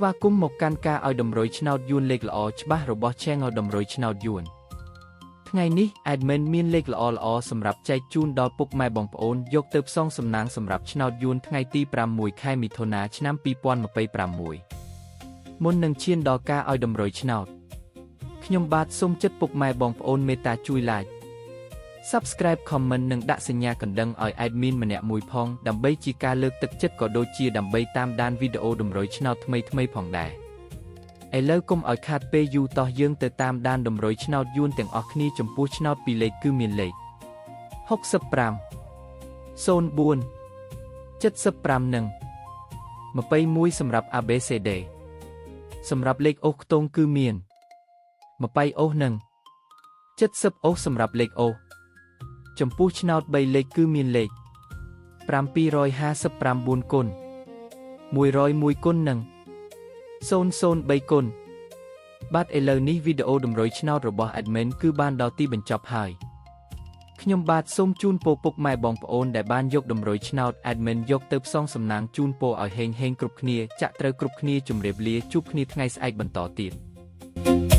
ស្វាគមន៍មកកាន់ការឲ្យតម្រុយឆ្នោតយួនលេខល្អច្បាស់របស់ Channel តម្រុយឆ្នោតយួនថ្ងៃនេះ Admin មានលេខល្អៗសម្រាប់ចែកជូនដល់ពុកម៉ែបងប្អូនយកទៅផ្សងសំណាងសម្រាប់ឆ្នោតយួនថ្ងៃទី6 ខែមិថុនាឆ្នាំ2026មុននឹងឈានដល់ការឲ្យតម្រុយឆ្នោតខ្ញុំបាទសូមចិត្តពុកម៉ែបងប្អូនមេត្តាជួយ Like Subscribe Comment និងដាក់សញ្ញាកណ្ដឹងឲ្យ Admin ម្នាក់មួយផងដើម្បីជាការលើកទឹកចិត្តក៏ដូចជាដើម្បីតាមដានវីដេអូតម្រុយឆ្នោតថ្មីៗផងដែរឥឡូវកុំឲ្យខាតពេលយូរតោះយើងទៅតាមដានតម្រុយឆ្នោតយួនទាំងអស់គ្នាចំពោះឆ្នោតពីរលេខគឺមានលេខ65 04 75និង21សម្រាប់ ABCD សម្រាប់លេខអូសខ្ទង់គឺមាន20អូសនិង70អូសសម្រាប់លេខអូសចំពោះឆ្នោត3លេខគឺមានលេខ759គុណ101គុណនិង003គុណបាទឥឡូវនេះវីដេអូតម្រុយឆ្នោតរបស់ Admin គឺបានដល់ទីបញ្ចប់ហើយខ្ញុំបាទសូមជូនពរពុកម៉ែបងប្អូនដែលបានយកតម្រុយឆ្នោត Admin យកទៅផ្សងសំណាងជូនពរឲ្យហេងៗគ្រប់គ្នាចាក់ត្រូវគ្រប់គ្នាជម្រាបលាជួបគ្នាថ្ងៃស្អែកបន្តទៀត